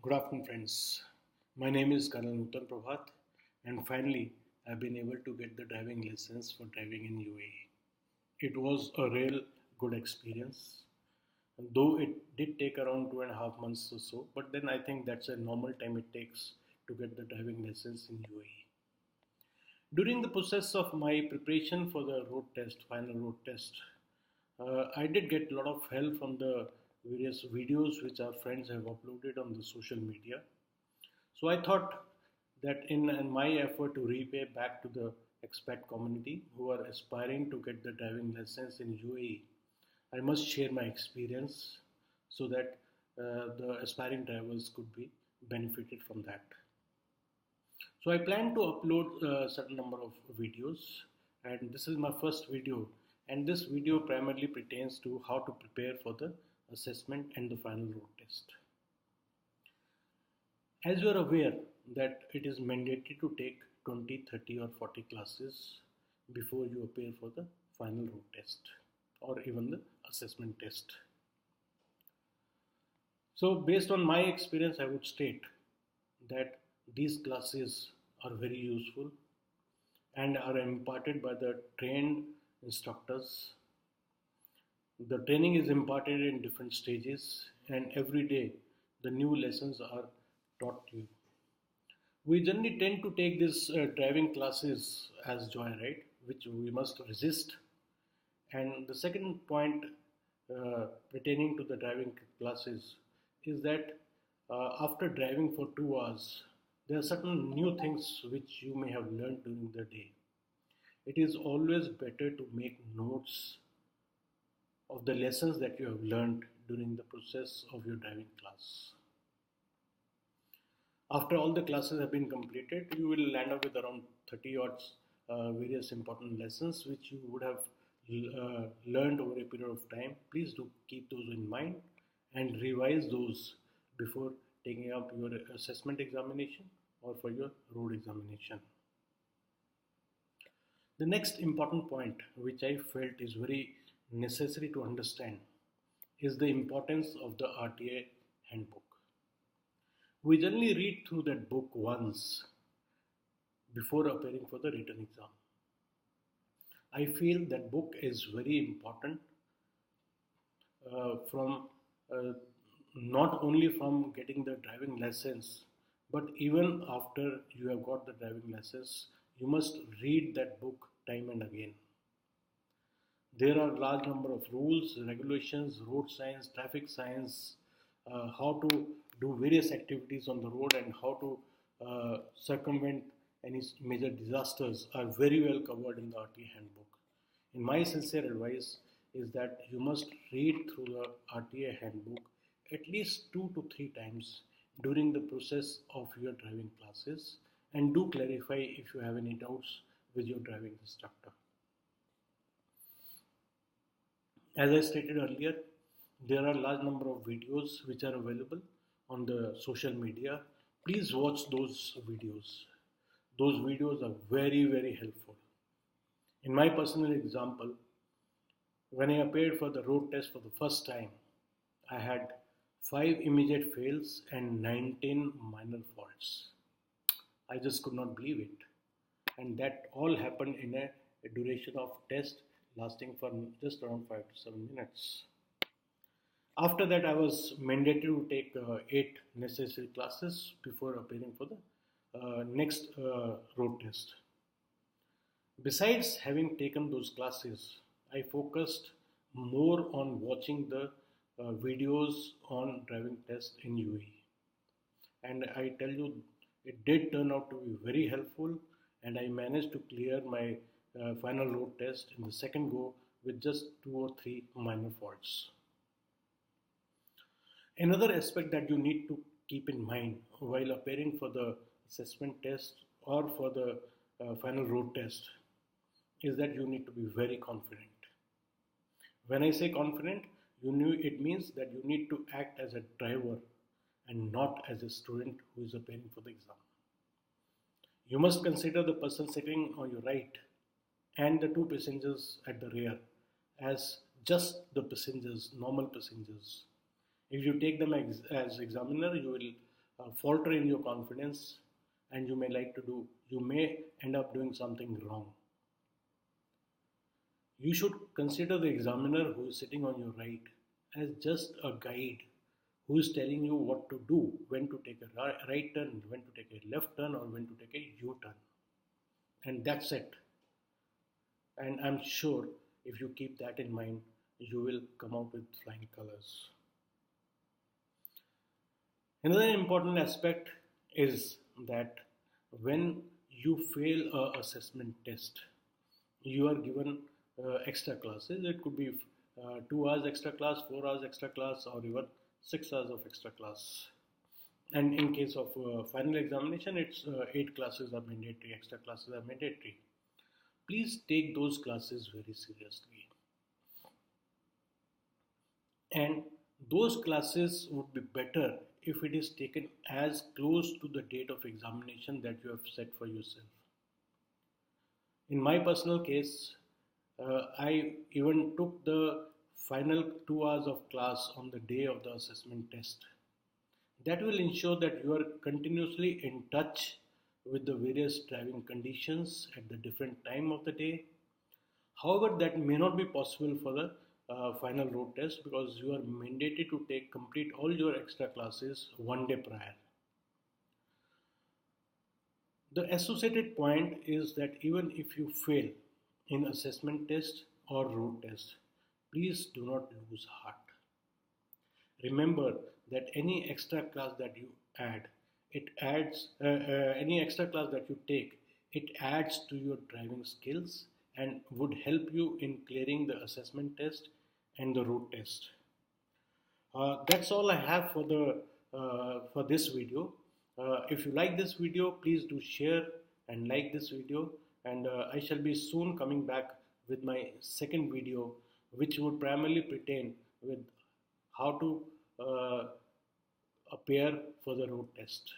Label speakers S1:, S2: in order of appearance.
S1: Good afternoon, friends. My name is Colonel Nutan Prabhat, and finally, I've been able to get the driving license for driving in UAE. It was a real good experience, though it did take around 2.5 months or so, but then I think that's a normal time it takes to get the driving license in UAE. During the process of my preparation for the road test, final road test, I did get a lot of help from the various videos which our friends have uploaded on the social media. So I thought that in my effort to repay back to the expat community who are aspiring to get the driving license in UAE, I must share my experience so that the aspiring drivers could be benefited from that. So I plan to upload a certain number of videos, and this is my first video. And this video primarily pertains to how to prepare for the assessment and the final road test. As you are aware that it is mandatory to take 20, 30 or 40 classes before you appear for the final road test or even the assessment test. So based on my experience, I would state that these classes are very useful and are imparted by the trained instructors. The training is imparted in different stages, and every day the new lessons are taught you. We generally tend to take these driving classes as joyride, which we must resist. And the second point pertaining to the driving classes is that after driving for 2 hours, there are certain new things which you may have learned during the day. It is always better to make notes of the lessons that you have learned during the process of your driving class. After all the classes have been completed, you will land up with around 30 odd various important lessons which you would have learned over a period of time. Please do keep those in mind and revise those before taking up your assessment examination or for your road examination. The next important point which I felt is very necessary to understand is the importance of the RTA handbook. We generally read through that book once before appearing for the written exam. I feel that book is very important from not only from getting the driving license, but even after you have got the driving license, you must read that book time and again. There are large number of rules, regulations, road signs, traffic signs, how to do various activities on the road and how to circumvent any major disasters are very well covered in the RTA handbook. In my sincere advice is that you must read through the RTA handbook at least 2 to 3 times during the process of your driving classes, and do clarify if you have any doubts with your driving instructor. As I stated earlier, there are a large number of videos which are available on the social media. Please watch those videos. Those videos are very, very helpful. In my personal example, when I appeared for the road test for the first time, I had 5 immediate fails and 19 minor faults. I just could not believe it. And that all happened in a duration of test lasting for just around 5 to 7 minutes. After that, I was mandated to take 8 necessary classes before appearing for the next road test. Besides having taken those classes, I focused more on watching the videos on driving test in UAE. And I tell you, it did turn out to be very helpful, and I managed to clear my final road test in the second go with just 2 or 3 minor faults. Another aspect that you need to keep in mind while appearing for the assessment test or for the final road test is that you need to be very confident. When I say confident, it means that you need to act as a driver and not as a student who is appearing for the exam. You must consider the person sitting on your right and the 2 passengers at the rear as just the passengers, normal passengers. If you take them as examiner, you will falter in your confidence, and you may end up doing something wrong. You should consider the examiner who is sitting on your right as just a guide who is telling you what to do, when to take a right turn, when to take a left turn, or when to take a U turn. And that's it. And I'm sure if you keep that in mind, you will come out with flying colors. Another important aspect is that when you fail a assessment test, you are given extra classes. It could be 2 hours extra class, 4 hours extra class, or even 6 hours of extra class. And in case of final examination, it's 8 classes are mandatory, extra classes are mandatory. Please take those classes very seriously. And those classes would be better if it is taken as close to the date of examination that you have set for yourself. In my personal case, I even took the final 2 hours of class on the day of the assessment test. That will ensure that you are continuously in touch with the various driving conditions at the different time of the day. However, that may not be possible for the final road test because you are mandated to complete all your extra classes one day prior. The associated point is that even if you fail in assessment test or road test, please do not lose heart. Remember that any extra class that you add, any extra class that you take, it adds to your driving skills and would help you in clearing the assessment test and the road test. That's all I have for this video. If you like this video, please do share and like this video, and I shall be soon coming back with my second video, which would primarily pertain with how to appear for the road test.